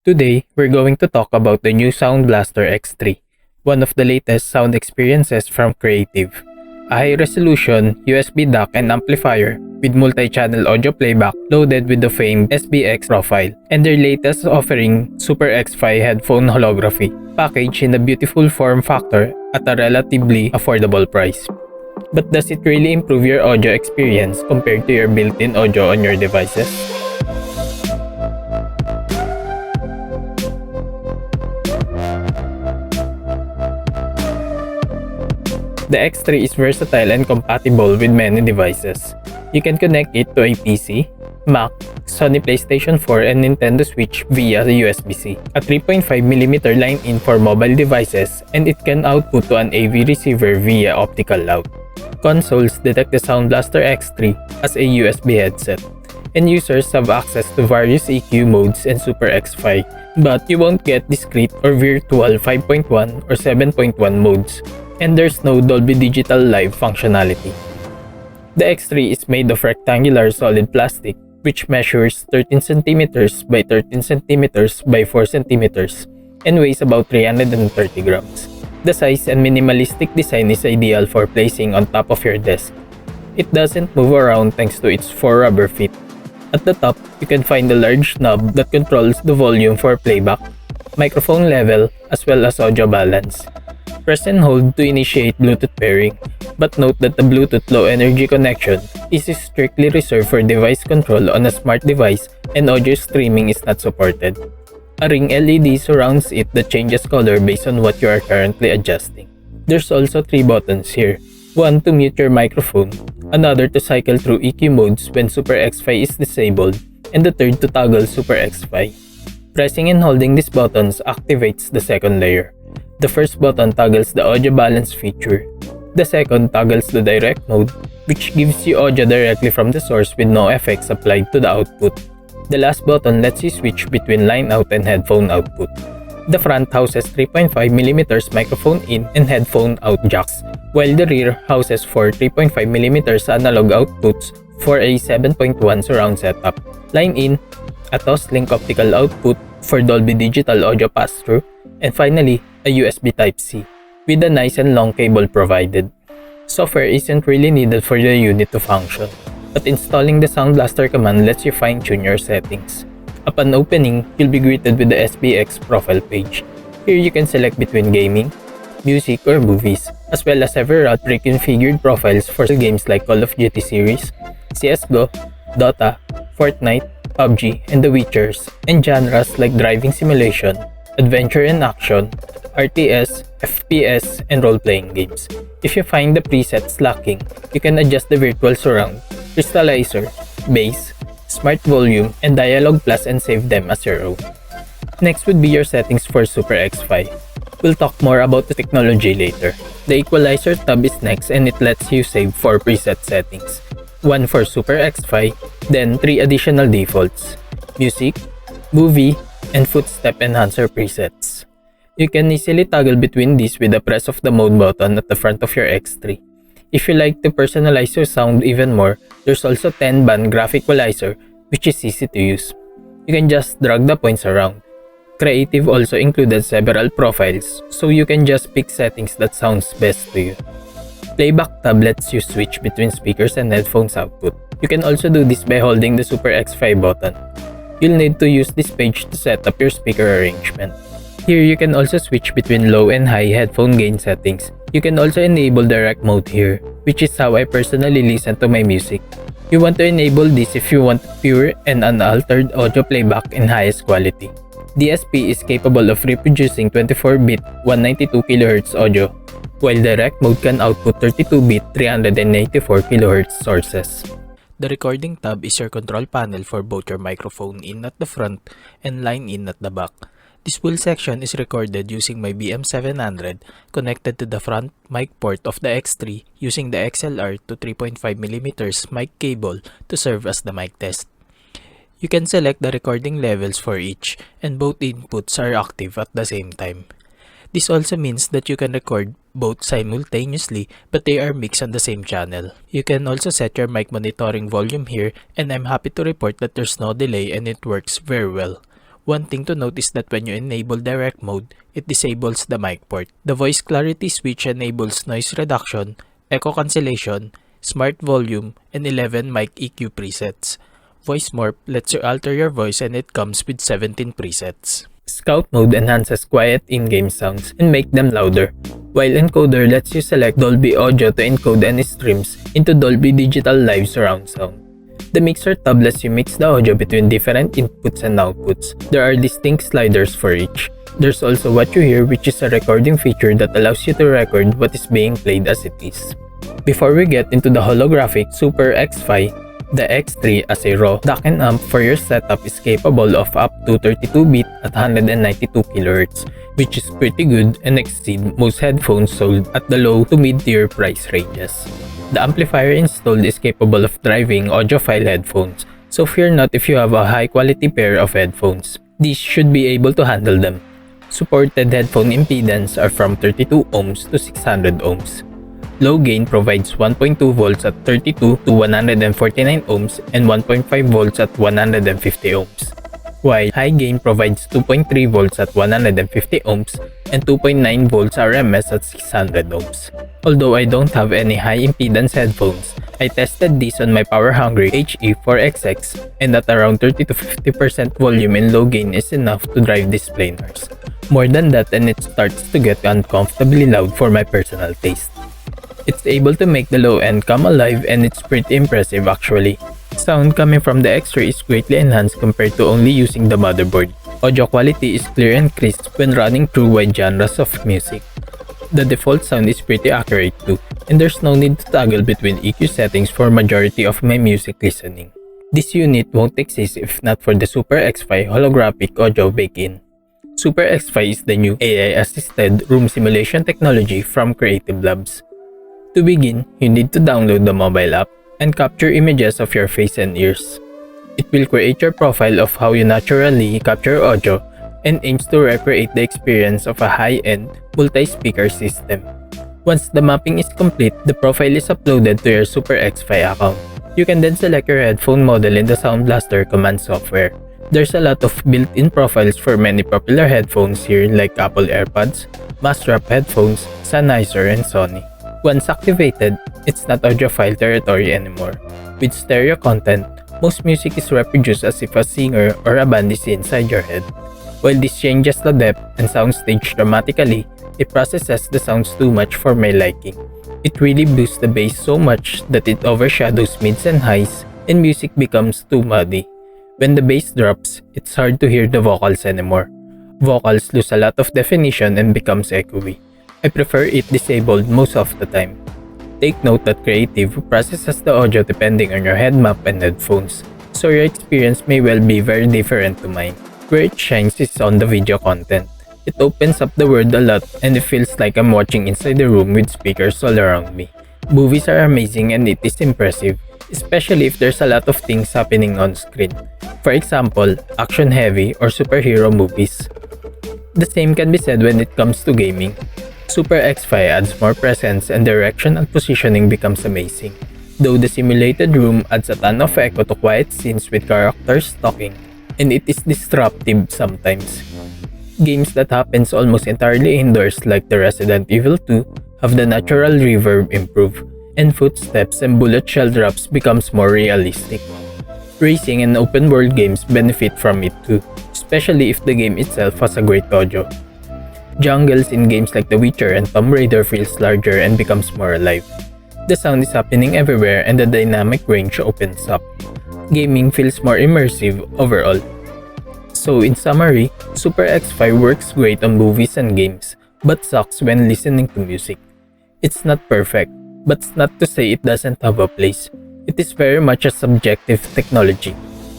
Today, we're going to talk about the new Sound Blaster X3, one of the latest sound experiences from Creative. A high-resolution USB DAC and amplifier with multi-channel audio playback loaded with the famed SBX profile, and their latest offering, Super X-Fi Headphone Holography, packaged in a beautiful form factor at a relatively affordable price. But does it really improve your audio experience compared to your built-in audio on your devices? The X3 is versatile and compatible with many devices. You can connect it to a PC, Mac, Sony PlayStation 4 and Nintendo Switch via USB-C, a 3.5mm line-in for mobile devices, and it can output to an AV receiver via optical out. Consoles detect the Sound Blaster X3 as a USB headset, and users have access to various EQ modes and Super X-Fi, but you won't get discrete or virtual 5.1 or 7.1 modes, and there's no Dolby Digital Live functionality. The X3 is made of rectangular solid plastic, which measures 13cm by 13cm by 4cm and weighs about 330 grams. The size and minimalistic design is ideal for placing on top of your desk. It doesn't move around thanks to its 4 rubber feet. At the top, you can find a large knob that controls the volume for playback, microphone level, as well as audio balance. Press and hold to initiate Bluetooth pairing, but note that the Bluetooth low energy connection is strictly reserved for device control on a smart device and audio streaming is not supported. A ring LED surrounds it that changes color based on what you are currently adjusting. There's also 3 buttons here, one to mute your microphone, another to cycle through EQ modes when Super X-Fi is disabled, and the third to toggle Super X-Fi. Pressing and holding these buttons activates the second layer. The first button toggles the audio balance feature. The second toggles the direct mode, which gives you audio directly from the source with no effects applied to the output. The last button lets you switch between line out and headphone output. The front houses 3.5mm microphone in and headphone out jacks, while the rear houses 4 3.5mm analog outputs for a 7.1 surround setup. Line in, a Toslink optical output for Dolby Digital audio pass-through, and finally, a USB Type-C, with a nice and long cable provided. Software isn't really needed for the unit to function, but installing the Sound Blaster command lets you fine-tune your settings. Upon opening, you'll be greeted with the SBX profile page. Here you can select between gaming, music, or movies, as well as several pre-configured profiles for games like Call of Duty series, CSGO, Dota, Fortnite, PUBG, and The Witchers, and genres like driving simulation, adventure and action, RTS, FPS, and role-playing games. If you find the presets lacking, you can adjust the virtual surround, crystallizer, bass, smart volume, and dialogue plus and save them as your own. Next would be your settings for Super X-Fi. We'll talk more about the technology later. The equalizer tab is next and it lets you save 4 preset settings. 1 for Super X-Fi, then 3 additional defaults: music, movie, and footstep enhancer presets. You can easily toggle between these with the press of the mode button at the front of your X3. If you like to personalize your sound even more, there's also 10-band graph equalizer, which is easy to use. You can just drag the points around. Creative also included several profiles, so you can just pick settings that sounds best to you. Playback tab lets you switch between speakers and headphones output. You can also do this by holding the Super X-Fi button. You'll need to use this page to set up your speaker arrangement. Here you can also switch between low and high headphone gain settings. You can also enable direct mode here, which is how I personally listen to my music. You want to enable this if you want pure and unaltered audio playback in highest quality. DSP is capable of reproducing 24-bit 192kHz audio, while direct mode can output 32-bit 384kHz sources. The recording tab is your control panel for both your microphone in at the front and line in at the back. This full section is recorded using my BM700 connected to the front mic port of the X3 using the XLR to 3.5mm mic cable to serve as the mic test. You can select the recording levels for each, and both inputs are active at the same time. This also means that you can record both simultaneously, but they are mixed on the same channel. You can also set your mic monitoring volume here, and I'm happy to report that there's no delay and it works very well. One thing to note is that when you enable direct mode, it disables the mic port. The voice clarity switch enables noise reduction, echo cancellation, smart volume, and 11 mic EQ presets. Voice Morph lets you alter your voice and it comes with 17 presets. Scout mode enhances quiet in-game sounds and make them louder, while Encoder lets you select Dolby Audio to encode any streams into Dolby Digital Live surround sound. The Mixer tab lets you mix the audio between different inputs and outputs. There are distinct sliders for each. There's also What You Hear, which is a recording feature that allows you to record what is being played as it is. Before we get into the holographic Super X-Fi, the X3 as a raw DAC and amp for your setup is capable of up to 32-bit at 192 kHz, which is pretty good and exceeds most headphones sold at the low to mid-tier price ranges. The amplifier installed is capable of driving audiophile headphones, so fear not if you have a high-quality pair of headphones. These should be able to handle them. Supported headphone impedance are from 32 ohms to 600 ohms. Low gain provides 1.2 volts at 32 to 149 ohms and 1.5 volts at 150 ohms, while high gain provides 2.3 volts at 150 ohms and 2.9 volts RMS at 600 ohms. Although I don't have any high impedance headphones, I tested these on my power-hungry HE4XX, and at around 30 to 50% volume in low gain is enough to drive these planers. More than that and it starts to get uncomfortably loud for my personal taste. It's able to make the low end come alive and it's pretty impressive actually. Sound coming from the X3 is greatly enhanced compared to only using the motherboard. Audio quality is clear and crisp when running through wide genres of music. The default sound is pretty accurate too, and there's no need to toggle between EQ settings for majority of my music listening. This unit won't exist if not for the Super X-Fi holographic audio bake-in. Super X-Fi is the new AI-assisted room simulation technology from Creative Labs. To begin, you need to download the mobile app and capture images of your face and ears. It will create your profile of how you naturally capture audio and aims to recreate the experience of a high-end multi-speaker system. Once the mapping is complete, the profile is uploaded to your Super X-Fi account. You can then select your headphone model in the Sound Blaster command software. There's a lot of built-in profiles for many popular headphones here like Apple AirPods, Mastrap headphones, Sennheiser, and Sony. Once activated, it's not audiophile territory anymore. With stereo content, most music is reproduced as if a singer or a band is inside your head. While this changes the depth and soundstage dramatically, it processes the sounds too much for my liking. It really boosts the bass so much that it overshadows mids and highs and music becomes too muddy. When the bass drops, it's hard to hear the vocals anymore. Vocals lose a lot of definition and becomes echoey. I prefer it disabled most of the time. Take note that Creative processes the audio depending on your head map and headphones, so your experience may well be very different to mine. Where it shines is on the video content. It opens up the world a lot and it feels like I'm watching inside the room with speakers all around me. Movies are amazing and it is impressive, especially if there's a lot of things happening on screen. For example, action-heavy or superhero movies. The same can be said when it comes to gaming. Super X-Fi adds more presence and direction and positioning becomes amazing, though the simulated room adds a ton of echo to quiet scenes with characters talking, and it is disruptive sometimes. Games that happens almost entirely indoors like the Resident Evil 2 have the natural reverb improve, and footsteps and bullet shell drops becomes more realistic. Racing and open world games benefit from it too, especially if the game itself has a great audio. Jungles in games like The Witcher and Tomb Raider feels larger and becomes more alive. The sound is happening everywhere and the dynamic range opens up. Gaming feels more immersive overall. So in summary, Super X-Fi works great on movies and games, but sucks when listening to music. It's not perfect, but it's not to say it doesn't have a place. It is very much a subjective technology.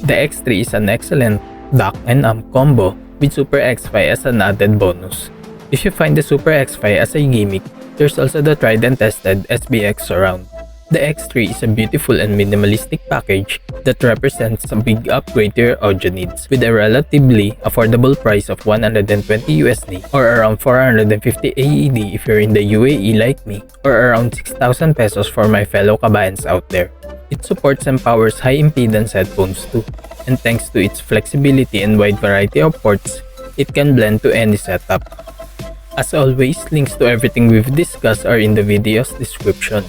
The X3 is an excellent DAC and amp combo with Super X-Fi as an added bonus. If you find the Super X-Fi as a gimmick, there's also the tried and tested SBX Surround. The X3 is a beautiful and minimalistic package that represents a big upgrade to your audio needs with a relatively affordable price of 120 USD or around 450 AED if you're in the UAE like me, or around 6,000 pesos for my fellow kabayans out there. It supports and powers high impedance headphones too. and thanks to its flexibility and wide variety of ports, it can blend to any setup. As always, links to everything we've discussed are in the video's description.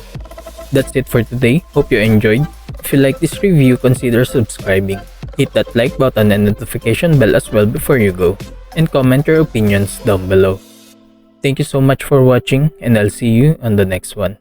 That's it for today. Hope you enjoyed. If you like this review, consider subscribing. Hit that like button and notification bell as well before you go. And comment your opinions down below. Thank you so much for watching, and I'll see you on the next one.